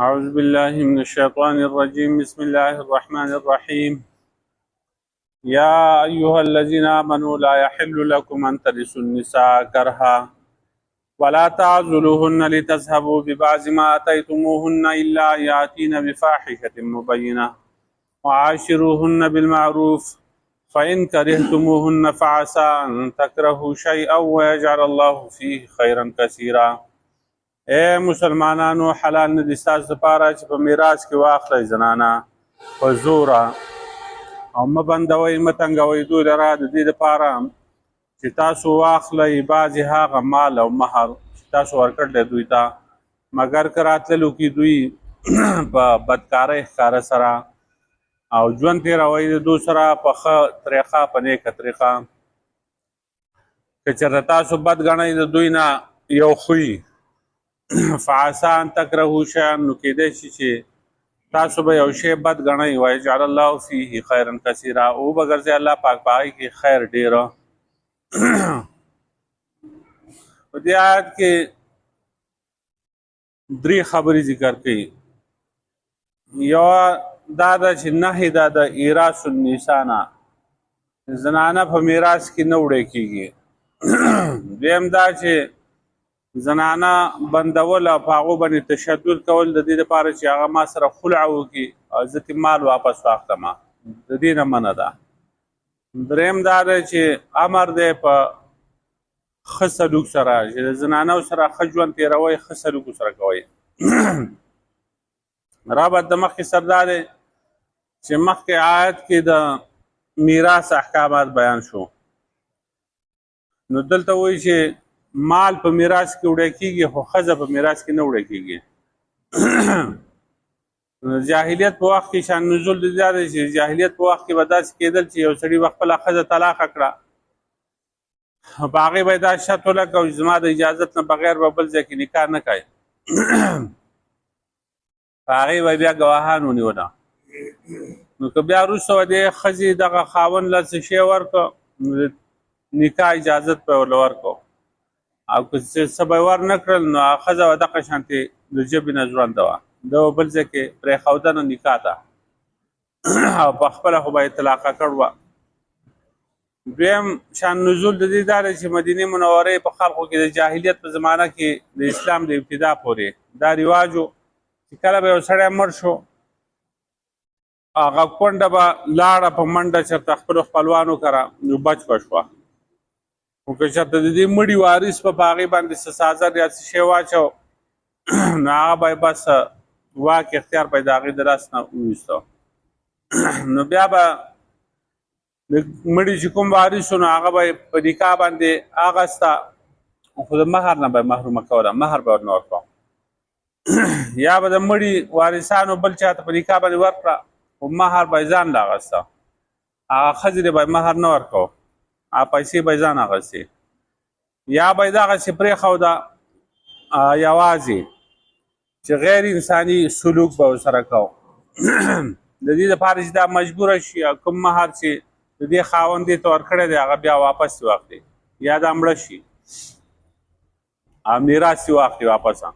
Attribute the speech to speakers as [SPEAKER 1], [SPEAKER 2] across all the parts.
[SPEAKER 1] أعوذ بالله من الشيطان الرجيم بسم الله الرحمن الرحيم يا أيها الذين آمنوا لا يحل لكم أن ترثوا النساء كرها ولا تعذلوهن لتذهبوا ببعض ما آتيتموهن إلا أن يأتين بفاحشة مبينة وعاشروهن بالمعروف فإن كرهتموهن فعسى أن تكرهوا شيئا ويجعل الله فيه خيرا كثيرا. اے مسلمانانو حلال نه دي ستاسو لپاره چې په میراث کې واخلئ زنانه په زوره او مه بندوئ مه تنګوئ دوی لره د دې دپاره چې تاسو واخلئ بعضې هغه مال او مهر چې تاسو ورکړلی دوی ته مګر که راتللو کې دوی په بدکارۍ ښکاره سره او ژوند تېروئ د دوی سره په ښه طریقه په نیکه طریقه. که چېرته تاسو بد ګڼئ د دوی نه یو خوی فعسى ان تكرهوا شيئا نو کېدای شي چې تاسو به یو شی بد ګڼئ ويجعل الله فيه خيرا كثيرا او به ګرځي الله پاک په هغې کې خیر ډېره. په دې آیت کې درې خبرې ذکر کوي. یوه دا ده چې نهي دا د ایراث النساء نه زنانه په میراث کې نه وړی کېږي. دویم دا چې زنانه بندول او په هغو باندې تشدد کول د دې دپاره چې هغه ما سره خلع وکړي او زه ترې مال واپس واخلم د دې نه منع ده. دریم دا دی چې امر دی په ښه سلوک سره چې د زنانو سره ښه ژوند تېروئ ښه سلوک سره کوئ. رابط د مخکې سره دا دی چې مخکې آیت کې د میراث احکامات بیان شو نو دلته وایي چې مال په میراث کې وړی کېږي خو ښځه په میراث کې نه وړی کېږي. جاهلیت په وخت کې شان نزول د دا دی چې جاهلیت په وخت کې به داسې کېدل چې یو سړي به خپله ښځه طلاقه کړه په هغې به یې دا شرط ولګوه چې زما د اجازت نه بغیر به بل ځای کې نکاح نه کوي. په هغې به بیا ګواهان ونیوله نو که بیا وروسته به دې ښځې دغه خاوند له څه شی ورکړه نو د نکاح اجازت به یې ورله ورکړو او که څه به یې ورنه کړل نو هغه ښځه به دغه شانتې د ژبې نه ژرنده وه ده به بل ځای کې پرېښودنه نکاح ته او په خپله خو به یې طلاقه کړوه. دویم شان نزول د دې دا دی چې مدینې منورې په خلقو کې د جاهلیت په زمانه کې د اسلام د ابتدا پورې دا رواج و چې کله به یو سړی مړ شو هغه کونډه به لاړه په منډه چېرته خپلو خپلوانو کره نو بچ به شوه خو که چېرته د دې مړي وارث په هغې باندې څه سازر یا څه شی واچو نو هغه به یې بس واک اختیار به یې د هغې د لاس نه وویسته نو بیا به د مړي چې کوم وارث و نو هغه به یې په نکاح باندې اخسته خو د مهر نه به یې محرومه کوله مهر به ورنه ورکړه یا به د مړي وارثانو بل چاته په نکاح باندې ورکړه خو مهر به یې ځان له اخسته هغه ښځې ته به یې مهر نه ورکو پیسې به یې ځان اخستې یا به یې دغسې پرېښوده یوازې چې غیر انساني سلوک به ورسره کو د دې دپاره چې دا مجبوره شي او کوم مهر چې د دې خاوند دې ته ورکړی دی هغه بیا واپس یې واخلي یا دا مړه شي او میراث یې واخلي واپسه.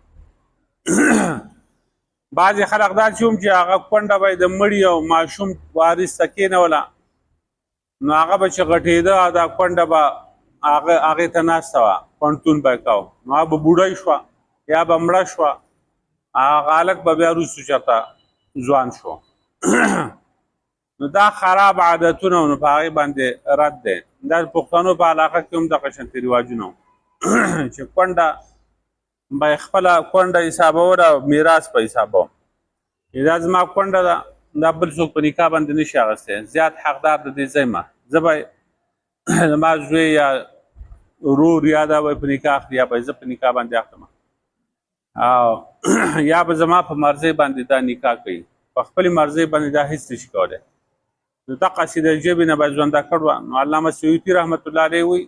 [SPEAKER 1] بعضې خلک دا چې هم چې هغه کونډه به یې د مړي او ماشوم وارث ته کېنوله نو هغه به چې غټېده او دا کونډه به هغې ته ناسته وه پوهنتون به یې کو نو هغه به بوډۍ شوه یا به مړه شوه هغه هلک به بیا وروستو چېرته ځوان شو نو دا خراب عادتونه نو په هغې باندې رد دی. دا د پښتنو په علاقه کې هم دغه شانتې رواجونه و چې کونډه به یې خپله کونډه حسابوله او میراث به حسابوه دا زما کونډه ده دا بل څوک په نکاح باندې نشي اخیستی زیات حقدار د دې ځای ما زه به زما زوی یا ورور یا دا به یې په نکاح اخلي یا به یې زه په نکاح باندې اخلم او یا به زما په مرضۍ باندې دا نکاح کوي په خپلې مرضۍ باندې دا هېڅ نشي کولی نو دقسې د ژبې نه به یې ژونده کړوه نو علامه سیوطي رحمت الله علیه وایي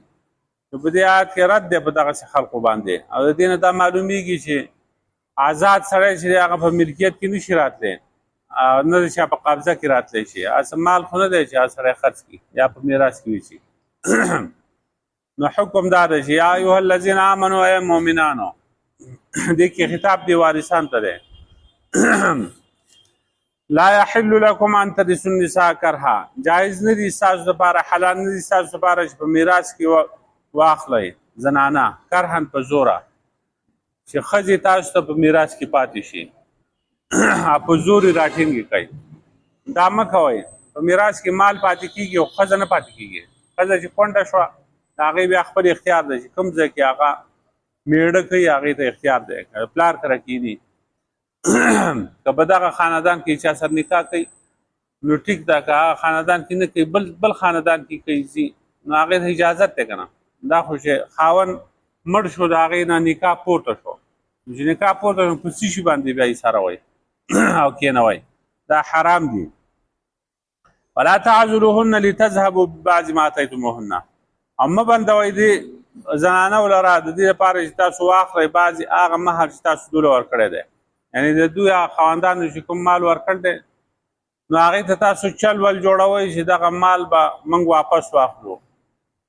[SPEAKER 1] نو په دې آیت کې رد دی په دغسې خلقو باندې او د دې نه دا معلومیږي چې آزاد سړی چې دی هغه په ملکیت کې نشي راتلی نه د چا په قبضه کې راتلی شي هسې مال خو نه دی چې هغه سړی خرڅ کړي یا په میراث کې وشي نو حکم دا دی چې یا ایها الذین آمنوا ای مؤمنانو دې کې خطاب دی وارثان ته دی لا يحل لكم ان ترثوا النساء کرها، جایز نه دي تاسو لپاره، حلال نه دي تاسو لپاره چې په میراث کې واخلئ زنانه کرهن په زوره، چې ښځې تاسو ته په میراث کې پاتې شي په زور یې راټینګې کوي. دا مه کوئ. په میراث کې مال پاتې کېږي او ښځه نه پاتې کېږي. ښځه چې کونډه شوه د هغې بیا خپل اختیار دی چې کوم ځای کې هغه میړه کوي هغې ته اختیار دی، پلار کره کېني که په دغه خاندان کې چا سره نکاح کوي نو ټیک ده، که هغه خاندان کې نه کوي بل خاندان کې کوي ځي نو هغې ته اجازت دی که نه. دا خو چې خاوند مړ شو د هغې نه نکاح پورته شو، چې نکاح پورته شو په څه شي باندې بیا یې سروئ او کېنوئ، دا حرام دي. ولا تعذروهن لتذهبوا ببعض ما اتيتموهن، او مه بندوئ دې زنانو لره د دې لپاره چې تاسو واخلئ بعضې هغه مهر چې تاسو دوی له ورکړی دی، یعنې د دوی هغه خاوندانو چې کوم مال ورکړ دی نو هغې ته تاسو چل ول جوړوئ چې دغه مال به موږ واپس واخلو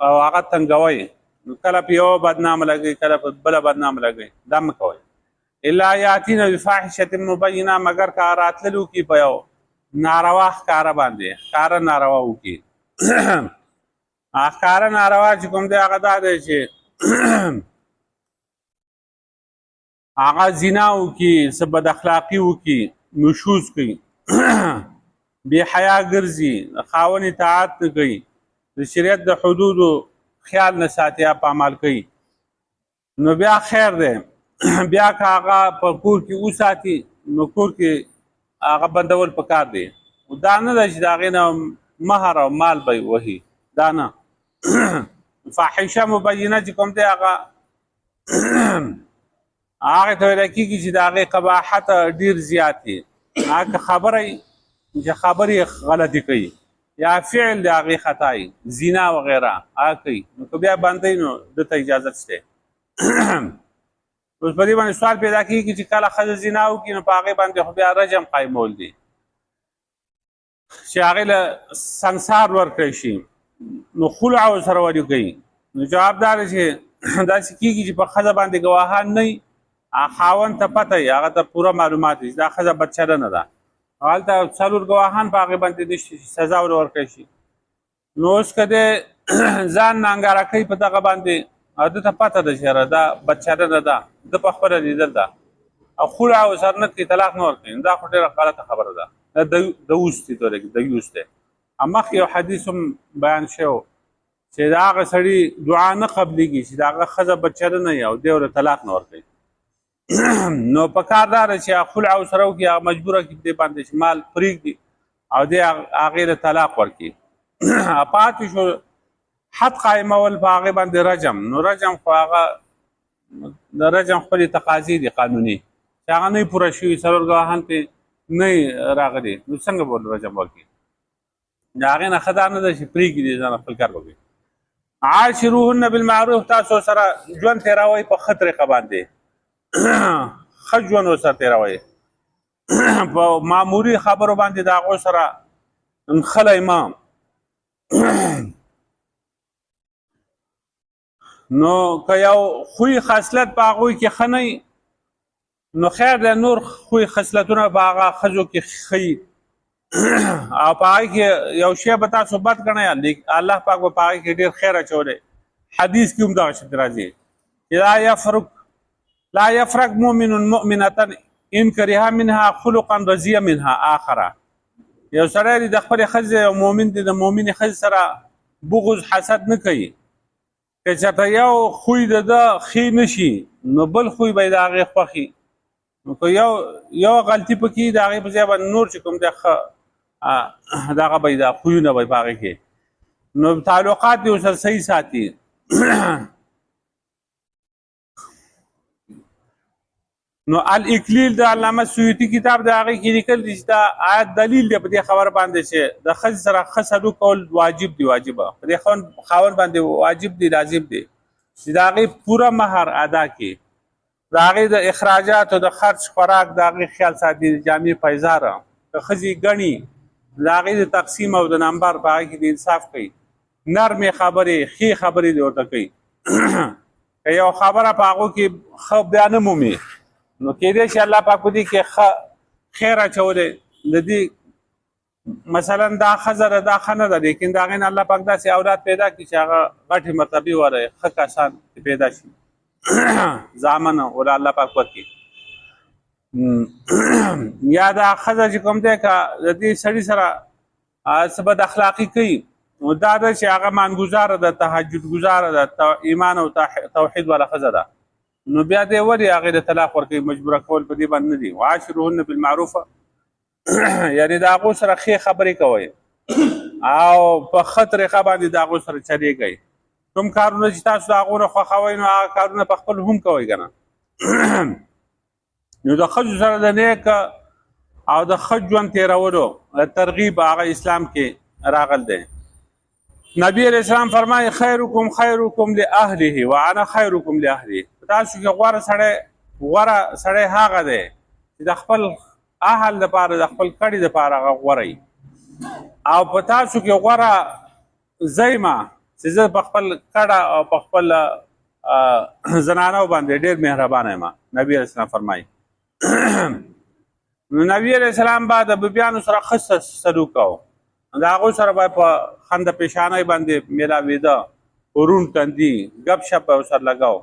[SPEAKER 1] او هغه تنګوئ، نو کله په یوه بدنامه لګوئ کله په بله بدنامه لګوئ. دا مه کوئ. الا یاتین بفاحشة مبینه، مګر که راتللو کې په یو ناروا ښکاره باندې، ښکاره ناروا وکړي. ښکاره ناروا چې کوم دی هغه دا دی چې هغه زنا وکړي، څه بد اخلاقي وکړي، نشوز کوي، بې حیا ګرځي، د خاوند اطاعت نه کوي، د شریعت د حدودو خیال نه ساتي، په عمل کوي، نو بیا خیر دی. بیا که هغه په کور کې وساتي نو کور کې هغه بندول پکار دی. دا نه ده چې د هغې نه مهر او مال به یې وهي، دا نه. فاحشه مبینه چې کوم دی هغه هغې ته ویلی کېږي چې د هغې قباحت ډېر زیات دی. هغه خبره چې خبرې غلطي کوي یا فعل د هغې خطا وي، زنا وغیره هغه کوي، نو که بیا بندوي نو دته اجازت شته. اوس په دې باندې سوال پیدا کېږي چې کله ښځه زنا وکړي نو په هغې باندې خو بیا رجم قایمول دي چې هغې له سنګسار ورکړی شي، نو خلع ورسره ولې کوي؟ نو جواب دا دی چې داسې کېږي چې په ښځه باندې ګواهان نه وي، خاوند ته پته وي، هغه ته پوره معلومات وي چې دا ښځه بدچله نه ده، هلته څلور ګواهان په هغې باندې نشته چې سزا ور ورکړی شي. نو اوس که دی ځان نانګاره کوي په دغه باندې او ده ته پته ده چې یاره دا بدچله نه ده، ده په خپله لیدل ده او خلع ورسره نه کوي، طلاق نه ورکوي، دا خو ډېره غلطه خبره ده. دوس دي ته دیوس دی. مخکې یو حدیث هم بیان شوی چې د هغه سړي دعا نه قبلېږي چې د هغه ښځه بچره نه وي او دی ورته طلاق نه ورکوي. نو په کار دا ده چې خلع ورسره وکړي، هغه مجبوره کړي په دې باندې چې مال پرېږدي او دی هغې له طلاق ورکړي. پاتې شو حد قایمول په هغې باندې رجم. نو رجم خو هغه د رجم خپلې تقاضې دي قانوني چې هغه نه وي پوره شوي، څلور ګواهان پرې نه وي راغلي، نو څنګه به رجم ورکړي؟ د هغې نه ښه دا نه ده چې پرېږدي دې ځان خپل کار وکړي. عاشروهن بالمعروف، تاسو سره ژوند تېروئ په ښه طریقه باندې، ښه ژوند ورسره تېروئ، په معمولي خبرو باندې د هغو سره نښلی مه. نو که یو خوی خصلت په هغوی کې ښه نه نو خیر دی، نور خوی خصلتونه په هغه ښځو کې ښه او په هغې کې یو شی به تاسو بد ګڼئ، الله پاک به په هغې کې ډېر خیر اچولی. حدیث کې هم دغه شی راځي چې لا یفرق مؤمن مؤمنة ان کره منها خلقا رضی منها آخره. یو سړی دی د خپلې ښځې یو مؤمن دی د مؤمنې ښځې سره بغض حسد نه کوي، که چېرته یو خوی د ده ښې نه شي نو بل خوی به یې د هغې خوښي، نو که یو غلطي پکې د هغې په ځای باندې نور چې کوم دی ښه دغه به یې د خویونه به یې په هغې کې، نو تعلقات دې ورسره صحیح ساتي. نو الاکلیل د علامه سیوطي کتاب د هغې کې لیکل دي چې دا آیت دلیل دی په دې خبره باندې چې د ښځې سره ښه سلوک کول واجب دي، واجبه په دې خاوند باندې واجب دي، لازم دي چې د هغې پوره مهر ادا کړي، د هغې د اخراجاتو د خرچ خوراک د هغې خیال ساتي، د جامې پیزاره که ښځې ګڼي د هغې د تقسیم او د نمبر په هغې کې د انصاف کوي، نرمې خبرې ښې خبرې دې ورته کوي. که یو خبره په هغو کې ښه بیا نه مومي نو کېدای شي الله پاک په دې کې ښه خیر اچولې د دې مثلا دا خزر دا خنه ده لیکن دا غین الله پاک داسې اولاد پیدا کړي چې هغه غټې مرتبه وره ښه کسان پیدا شي زامن ولا الله پاک ورکړي یا دا خزر چې کوم دی که د دې سړي سره څه بد اخلاقي کوي نو دا ده چې هغه مانګزاره ده تهجد گزاره ده ایمان او توحید والا ښځه ده نو بیا دی ولې هغې د طلاق ورکوي مجبوره کول په دې باندې نه دي وعاشروهن بالمعروفه یعنې د هغو سره ښې خبرې کوئ او په ښه طریقه باندې د هغو سره چلیږئ کوم کارونه چې تاسو د هغو نه خوښوئ نو هغه کارونه په خپل هم کوئ که نه نو د ښځو سره د نیک او د ښه ژوند تېرولو ترغیب هغه اسلام کې راغل دی نبی علیہ السلام فرمایي خیرکم خیرکم لاهله وانا خیرکم لاهلی تاسو کې غوره سړی هغه دی چې د خپل اهل دپاره د خپل کړي دپاره هغه غوره او په تاسو کې غوره زه یم چې زه په خپل کډه او په خپل زنانو باندې ډېر مهربانه یم نبی علیہ السلام فرمایي نو نبی علیہ السلام به د بیبیانو سره ښه سلوک کوو د هغو سره به په خنده پیشانۍ باندې میلاوېده ورون تندي ګپ شپ به ورسره لګاو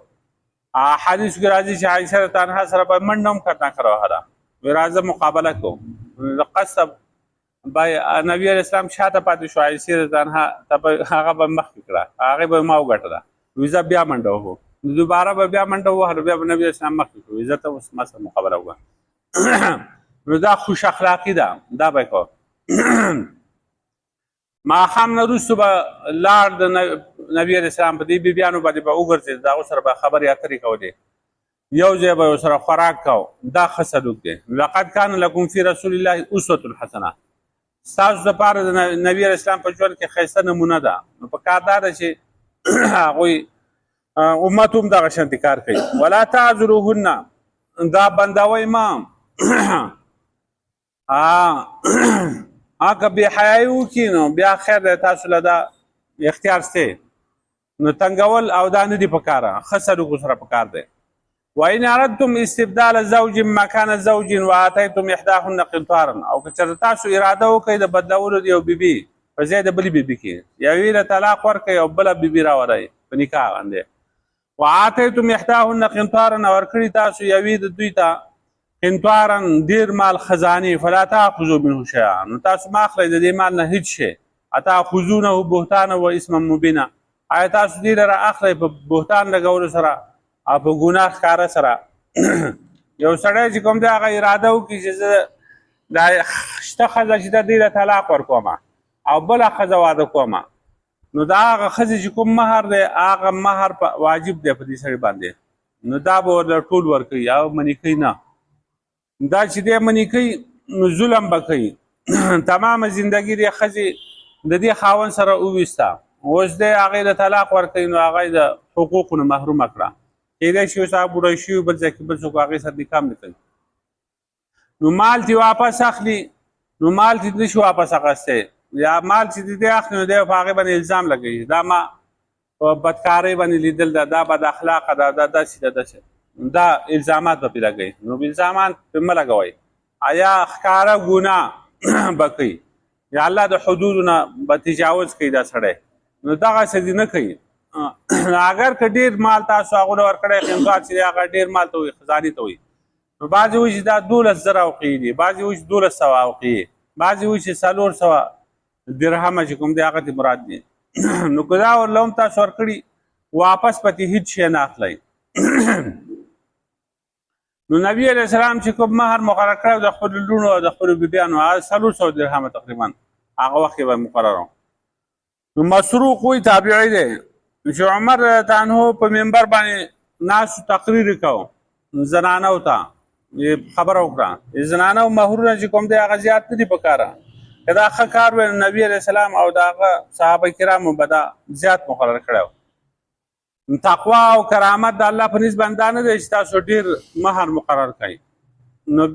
[SPEAKER 1] حدیث کې راځي چې عایشه رضی عنها سره به منډه هم خطرناکه وهله وایي راځه مقابله کوو د قصب به نبي علیه السلام شاته پاتې شو عایشې رضی عنها هغه به مخکې کړه هغې به ما وګټله وایي زه بیا منډه وهو دوباره به بیا منډه ووهلو بیا به نبي علیه السلام مخکې کړو وایي زه ته اوس ما سره مقابله وکړه نو دا خوش اخلاقي ده دا به کوو ماښام نه وروستو به لاړ د نبي علیه السلام په دې بیبیانو باندې به وګرځېد د هغو سره به خبرې اترې کولې یو ځای به ورسره خوراک کو دا ښه سلوک دی لقد کان لکم فی رسول الله اسوة حسنه ستاسو دپاره د نبي علیه السلام په ژوند کې ښایسته نمونه ده نو په کار دا ده چې هغوی امت هم دغه شانتې کار کوي ولا تعذروهن دا بندوئ ما که بې حیایي وکړي نو بیا خیر دی تاسو له دا اختیار سته نو تنګول او دا نه دي په کاره ښه سلوک ورسره په کار دی وان اردتم استبدال زوج مکان زوج واتیتم احداهن قنطارا او که چېرته تاسو اراده وکړئ د بدلولو د یو بیبي په ځای د بلې بیبي کې یوې له طلاق ورکړئ او بله بیبي راوړئ په نکاح باندې واتیتم احداهن قنطارا ورکړي تاسو یوې د دوی ته قنطارا ډېر مال خزانې فلا تاخذوا منه شیئا نو تاسو ما اخلئ د دې مال نه هېڅ شی اتاخذونه بهتانا و اسما مبینا آیا تاسو دې لره اخلئ په بهتان لګولو سره او په ګناه ښکاره سره یو سړی چې کوم دی هغه اراده وکړي چې زه دا شته ښځه چې ده دې له طلاق ورکوم او بله ښځه واده کوم نو دا هغه ښځې چې کوم مهر دی هغه مهر واجب دی په دې سړي باندې نو دا به ورله ټول ورکوي او منې کوي نه دا چې دی منې کوي نو ظلم به کوي تمامه زندګي دې ښځې د دې خاوند سره وویسته اوس دی هغې له طلاق ورکوي نو هغه یې د حقوقو نه محرومه کړه کېدای شي اوس هغه بوډۍ شوي بل ځای کې بل څوک هغې سره نکاح نه کوي نو مال دې واپس اخلي نو مال دې نه شي واپس اخیستی یا مال چې دې اخلي نو دی په هغې باندې الزام لګوي دا ما په بدکارۍ باندې لیدل ده دا بد اخلاقه ده دا داسې ده داسې دا الزامات به پرې لګوي نو الزامات پرې مه لګوئ یا ښکاره ګناه به کوي یا الله د حدودو نه به تجاوز کوي دا سړی نو دغسې دې نه کوي اگر که ډېر مال تاسو هغو له ورکړی قنطار چې دی هغه ډېر مال ته وایي خزانې ته وایي نو بعضې وایي چې دا 12,000 اوقیې دي بعضې وایي چې 1200 اوقیې بعضې وایي چې 400 درهمه چې کوم دی هغه دې مراد دي نو که دا ورله هم تاسو ورکړي واپس پکې هېڅ شی نه اخلئ نو نبي علیه السلام چې کوم مهر مقرر کړی د خپلو لوڼو او د خپلو بیبیانو هغه 400 درهمه تقریبا هغه وخت کې به مقرر نو مسروق وایي تابعي دی چې عمر رضی عنه په منبر باندې ناسو تقریر کوو زنانو ته خبره وکړه زنانو مهرونه چې کوم دی هغه زیات نه دي په کاره که دا ښه کار وی نبي علیه السلام او د هغه صحابه کرامو به دا زیات مقرر کړی تقوا او کرامت د الله په نسبت باندې دا نه دی چې تاسو ډېر مهر مقرر کړئ نو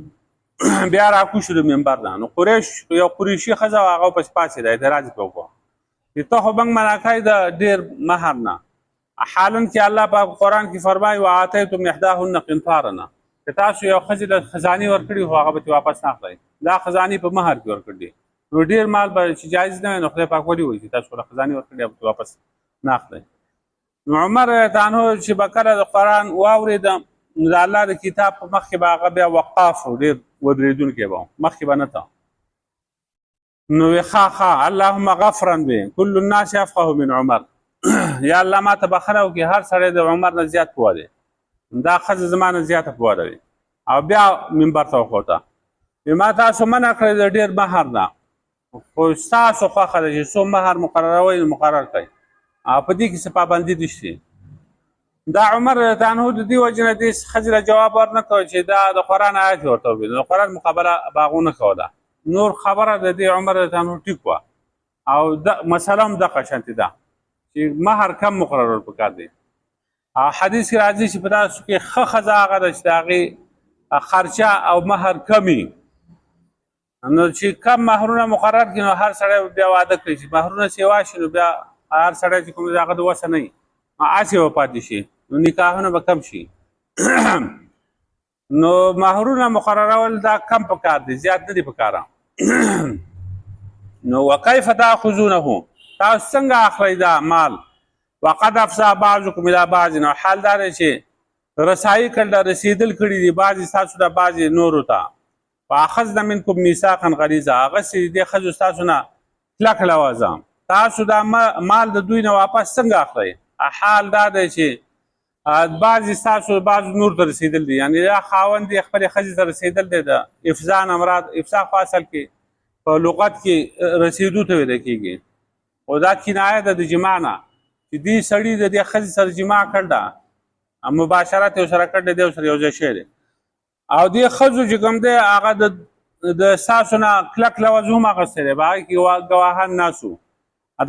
[SPEAKER 1] بیا راکوشو د منبر نه نو قریش یو قریشي ښځه وه هغه پسې پاڅېده اعتراض یې وکړو چې ته خو بنګ منع کوې د ډېر مهر نه حالن کې الله په قرآن کې فرمایي وآتیتم احداهن قنطارا که تاسو یو ښځې له خزانې ورکړي خو هغه به واپس نه اخلئ. دا خزانې په مهر کې ورکړي نو ډېر مال به چې جایز نه وي نو خدای پاک ولې وایي چې تاسو له خزانې ورکړي به واپس نه اخلئ. نو عمر رضی الله عنه چې به کله د قرآن واورېده نو د الله د کتاب په مخ کې به هغه بیا وقاف و ډېر ودرېدونکی به مخکې به نه ته نو ښه اللهم غفرا به كل الناس افقه من عمر یا الله ما ته بخښنه وکړي هر سړی د عمر نه زیات پوه دی دا ښځه زما نه زیاته پوه لري. او بیا منبر ته وخوته ما تاسو منع کړی د ډېر مهر نه خو ستاسو خوښه ده چې څو مهر مقرروئ نو مقرر کړئ او په دې کې څه پابندي نشته. دا عمر رضی الله عنه د دې وجې نه دې ښځې له جواب ورنه کړ چې دا د قرآن آیت ورته وویل د قرآن مقابله به هغو نه کوله. نور خبره د دې عمر رضی الله عنه ټیک وه او مسله هم دغه شانتې ده چې مهر کم مقررول پکار دی. او حدیث کې راځي چې په تاسو کې ښه ښځه هغه ده چې د هغې خرچه او مهر کمی نو چې کم مهرونه مقرر کړي نو هر سړی بیا واده کوي چې مهرونه سیوا شي نو بیا هر سړی چې کوم د هغه د وسه نه وي هسې به پاتې شي نو نکاحونه به کم شي. نو مهرونه مقررول دا کم پکار دی زیات نه دي پکاره. نو وکیف تاخذونه تاسو څنګه اخلئ دا مال وقد افضى بعضکم الی بعض نو حال دا دی چې رسایي کړل رسیدل کړي دي بعضې ستاسو د بعضې نورو ته فاخذنا منکم میثاقا غلیظا هغسې دې ښځو ستاسو نه کلک لوازه تاسو دا مال د دوی نه واپس څنګه اخلئ. حال دا دی چې بعضې ستاسو بعض نور ته رسیدل دي یعنې دا خاوند یې خپلې ښځې ته رسیدل دی د افضا نه مراد افضا خو اصل کې په لغت کې رسیدو ته ویل کېږي او دا کنایه ده د جماع نه چې دې سړي د دې ښځې سره جماع کړ ده مباشرت یې ورسره کړی دی ورسره یو ځای شوی دی او دې ښځو چې کوم دی هغه د ستاسو نه کلک لوز هم اخیستی دی په هغې کې ګواهان ناست وو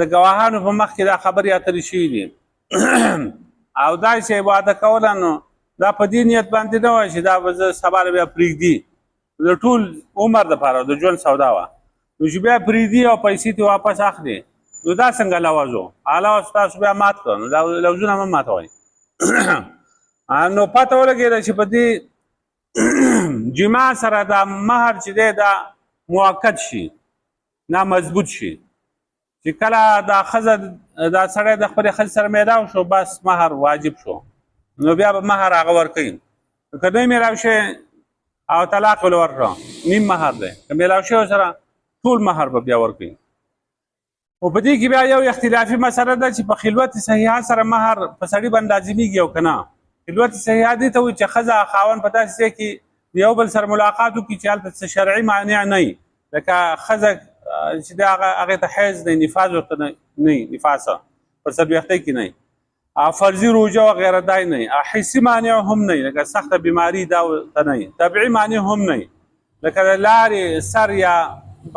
[SPEAKER 1] د ګواهانو په مخ کې دا خبرې اترې شوي دي او دا چې واده کوله نو دا په دې نیت باندې نه وه چې دا به زه سبا بیا پرېږدي د ټول عمر دپاره د ژوند سودا وه نو چې بیا پرېږدي او پیسې ترې واپس اخلي نو دا څنګه لوز و لوز تاسو بیا مات کړه نو دا لوزونه مه ماتوئ. نو پته ولګېده چې په دې جماع سره دا مهر چې دی دا موقت شي نه مضبوط شي چې کله دا ښځه دا سړی د خپلې ښځې سره میلاو شو بس مهر واجب شو نو بیا به مهر هغه ورکوي که نه میلاو شي او طلاق ولې ورکړه نیم مهر دی که میلاو شوی سره ټول مهر به بیا ورکوي. خو په دې کې بیا یو اختلافي مسله ده چې په خلوت صحیحه سره مهر په سړي باندې لازمیږي او که نه. خلوت صحیحه دې ته وایي چې ښځه خاوند په داسې ځای کې یو بل سره ملاقات وکړي چې هلته څه شرعي مانع نه وي لکه ښځه چې دی هغې ته حیض دی نفاس ورته نه وي نفاسه په څلوېښتۍ کې نه وي فرضي روژه وغیره دا نه وي حسي مانع هم نه وي لکه سخته بیماري دا ورته نه وي طبعي مانع هم نه وي لکه د لارې سر یا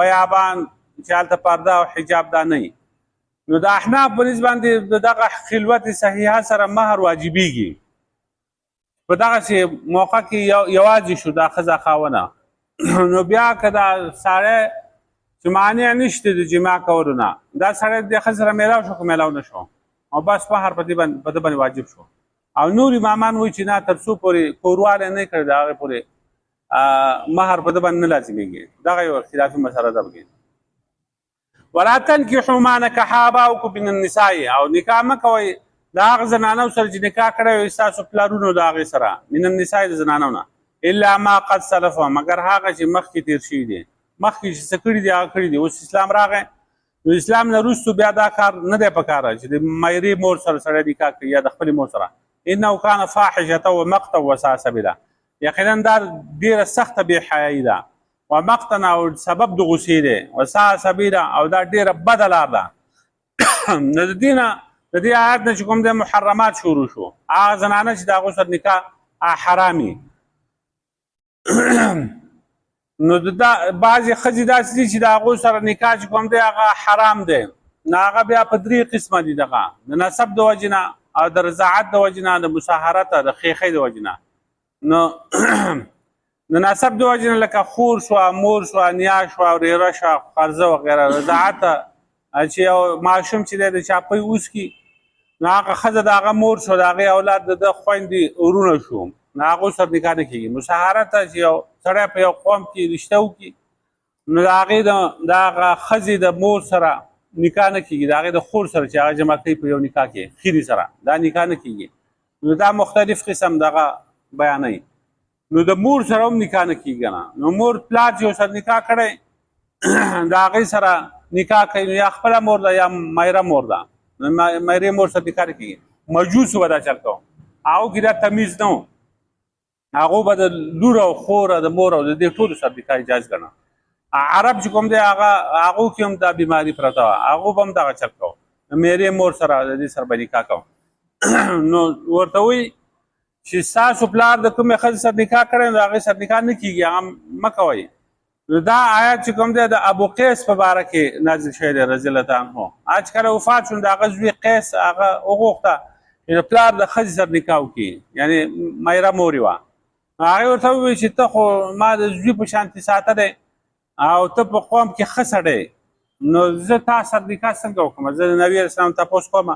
[SPEAKER 1] بیابان چې هلته پرده او حجاب دا نه وي. نو د احناف په نسبت باندې د دغه خلوت صحیحه سره مهر واجبېږي په دغسې موقع کې یوازې شو دا ښځه خاونه نو بیا که دا سړی چې مانع نشته د جماع کولو نه دا سړی د ښځې سره میلاو شو که میلاو نه شو او بس مهر په ده باندې واجب شو. او نور امامان وایي چې نه تر څو پورې کوروالی نه یې کړی د هغې پورې مهر په ده باندې نه لازمیږي. دغه یو اختلافي مسله ده پکې. ولا تنکحوا ما نکح آباؤکم من النساء او نکاح مه کوئ د هغه زنانو سره چې نکاح کړی وي ستاسو پلارونو د هغې سره من النساء د زنانو نه الا ما قد سلف مګر هغه چې مخکې تېر شوي دي مخکې چې څه کړي دي هغه کړي دي. اوس اسلام راغی نو اسلام نه وروستو بیا دا کار نه دی پکاره چې د میرې مور سره سړی نکاح کوي یا د خپلې مور سره انه کان فاحشة ومقتا وساء سبیلا یقینا دا ډېره سخته بېحیایي ده ومقتا او سبب د غصې دی وساء سبیلا او دا ډېره بده لار ده. نو د دې نه د دې آیات نه چې کوم دی محرمات شروع شو هغه زنانه چې د هغو سره نکاح حرامي نو بعضې ښځې داسې دي چې د هغو سره نکاح چې کوم دی هغه حرام دی نو هغه بیا په درې قسمه دي دغه د نسب د وجې نه او د رضاعت د وجې نه د مساهرته د خیښۍ د وجې نه. نو د نسب د وجې نه لکه خور شوه مور شوه نیا شوه ورېره شوه قرضه وغیره رضاعت چې یو ماشوم چې دی د چاپۍ اوس کي نو هغه ښځه د هغه مور شو د هغې اولاد د ده خویندې ورونه شو نو هغو سره نکاح نه کېږي. مصاهره ته چې یو سړی په یو قوم کې رشته وکړي نو د هغې د هغه ښځې د مور سره نکاح نه کېږي، د هغې د خور سره چې هغه جمع کوي په یو نکاح کې خیري سره، دا نکاح نه کېږي. نو دا مختلف قسم دغه بیانوي. نو د مور سره هم نکاح نه کېږي نه. نو مور پلار چې ورسره نکاح کړی د هغې سره نکاح کوي نو یا خپله مور ده یا میره مور ده. نو میرې مور سره نکاح نه کېږي. مجوسو به دا چل کوو، هغو کې دا تمیز نه و، هغو به د لور او خور د مور او د دې ټولو سره نکاح جایز ګڼه. عرب چې کوم دی هغو کې هم دا بیماري پرته وه، هغو به هم دغه چل کوو، میرې مور سره د دې سره به نکاح کوو. نو ورته وایي چې ستاسو پلار د کومې ښځې سره نکاح کړی نو د هغې سره نکاح نه کېږي، هغه مه کوئ. نو دا آیات چې کوم دی د ابو قیس په باره کې نازل شوی دی رضی الله تعالی عنه. هغه چې کله وفات شو د هغه زوی قیس هغه وغوښته چې د پلار د ښځې سره نکاح وکړي، یعنې میره مور یې وه. هغې ورته وویل چې ته خو ما د زوی په شانتې ساتلی او ته په قوم کې ښه سړی، نو زه تا سره نکاح څنګه وکړم؟ زه د نبي علیه السلام تپوس کوم،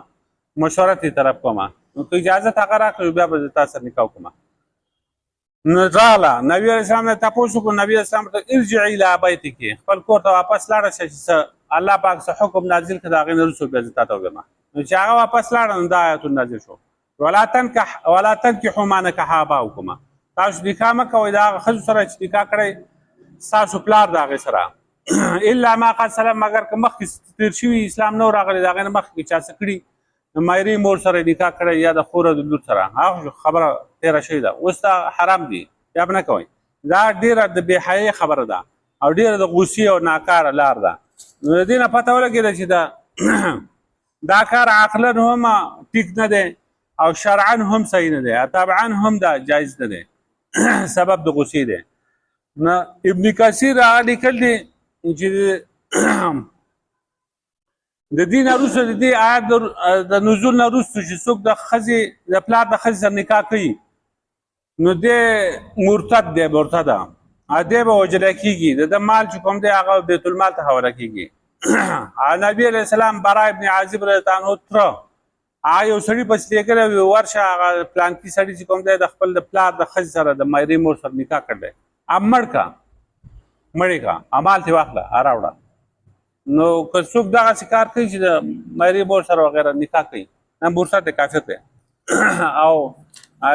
[SPEAKER 1] مشوره ترې طرف کوم، نو که اجازت هغه راکړې بیا به زه تا سره نکاح وکړم. نو راغله نبي علیه السلام نه تپوس وکړو. نبي علیه السلام ته ارجعي الی بیتک، خپل کور ته واپس لاړه شه چې څه الله پاک څه حکم نازل کړه د هغې نه وروسته بیا زه تا ته وګورم. نو چې هغه واپس لاړه نو دا آیتونه نازل شو ولا تنکحوا ما نکح آباؤکم، تاسو نکاح مه کوئ د هغه ښځو سره چې نکاح کړی ستاسو پلار د هغې سره الا ما قد سلم، مګر که مخکې تېر شوي اسلام نه و راغلی د هغې نه مخکې چا څه کړي د میرې مور سره نکاح کړی یا د خور او د لور سره، هغه خبره تېره شوې ده، اوس دا حرام دي، بیا به نه کوئ. دا ډېره د بې حیایۍ خبره ده او ډېره د غوسې او ناکاره لار ده. نو د دې نه پته ولګېده چې دا کار عقلا هم ټیک نه دی او شرعا هم صحیح نه دی، طبعا هم دا جایز نه دی، سبب د غوسې دی. نه ابن کثیر هغه لیکل دی چې د دې نه وروسته د دې آیات د نزول نه وروسته چې څوک د ښځې د پلار د ښځې سره نکاح کوي نو دی مرتد دی، مرتده، دی به وژلی کېږي، د ده مال چې کوم دی هغه بیت المال ته حواله کېږي. نبي علیه السلام برا ابن عازب رضی الله عنه تره هغه یو سړي پسې لیکلی وي ورشه هغه پلانکي سړي چې کوم دی د خپل د پلار د ښځې سره د میرې مور سره نکاح کړی، مړ کا مړې کا امال ترې واخله راوړه. نو که څوک دغسې کار کوي چې د میرې مور سره وغیره نکاح کوي نه مرتد دی، کافر دی او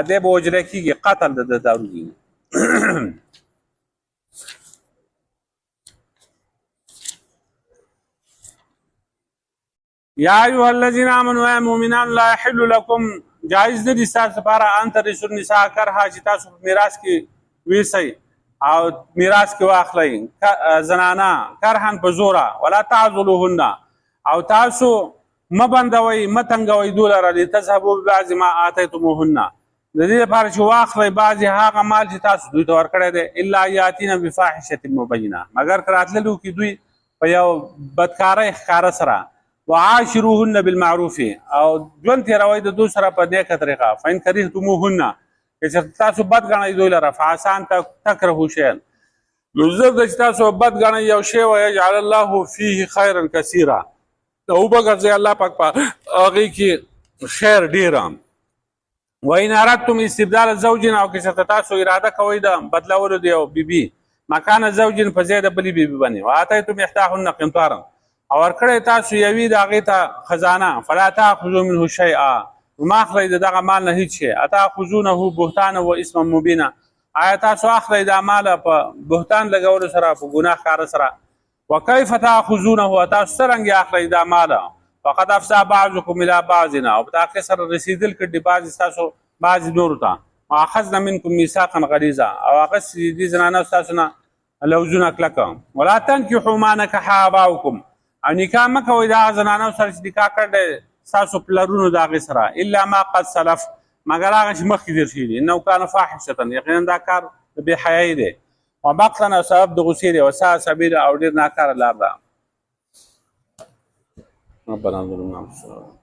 [SPEAKER 1] دی به وژلی کېږي، قتل د ده داروږي. یا ایها الذین آمنوا ای مؤمنان لا یحل لکم، جایز نه دي ستاسو لپاره ان ترثوا النساء کرها چې تاسو په میراث کې ویسئ او میراث کې واخلئ زنانه کرهن په زوره، ولا تعضلوهن، او تاسو مه بندوئ مه تنګوئ دوی لره لتذهبوا ببعض ما آتیتموهن، د دې لپاره چې واخلئ بعضې هغه مال چې تاسو دوی ته ورکړی دی، الا یاتین بفاحشة مبینه، مګر که راتللي وکړي دوی په یو بدکارۍ ښکاره سره، وعاشروهن بالمعروف، او ژوند تېروئ د دوی سره په نیکه طریقه، فإن کرهتموهن، که چېرته تاسو بد ګڼئ دوی لره، فعسى ان تکرهوا شیئا، نو زر ده چې تاسو بد ګڼئ یو شی ویجعل الله فیه خیرا کثیرا، او وبګرځوي الله پاک په هغې کې خیر ډېره. وإن اردتم استبدال زوج، او که چېرته تاسو اراده کوئ د بدلولو د یو بیبي مکان زوج په ځای د بلې بیبي باندې، وآتیتم احداهن قنطارا، او ورکړی تاسو یوې د هغې ته خزانه، فلا تاخذوا منه شیئا، ما اخلئ د دغه مال نه هیڅ شی، اتاخذونه بهتانا و اسما مبینا، آیا تاسو اخلئ دا مال په بهتان لګولو سره په ګناه ښکاره سره، وکیف تاخذونه، تاسو څرنګې اخلئ دا مال، فقد افضى بعضکم الی بعض، او په هغې سره رسېدل کړي بعضې ستاسو بعضې نورو ته، واخذنا منکم میثاقا غلیظا، او اخیستي دي دې زنانو ستاسو نه لوزونه کلکه، ولا تنکحوا ما نکح آباؤکم، او نکاح مه کوئ د هغه زنانو سره چې نکاح کړی ستاسو پلرونو د هغې سره، الا ما قد سلف، مګر هغه چې مخکې تېر شوي دي، انه کان فاحشة، یقینا دا کار د بې حیایي دی، ومقتا او سبب د غوسې دی، وساء سبیلا، او ډېر ناکاره لار ده. ربنا ظلمنا انفسنا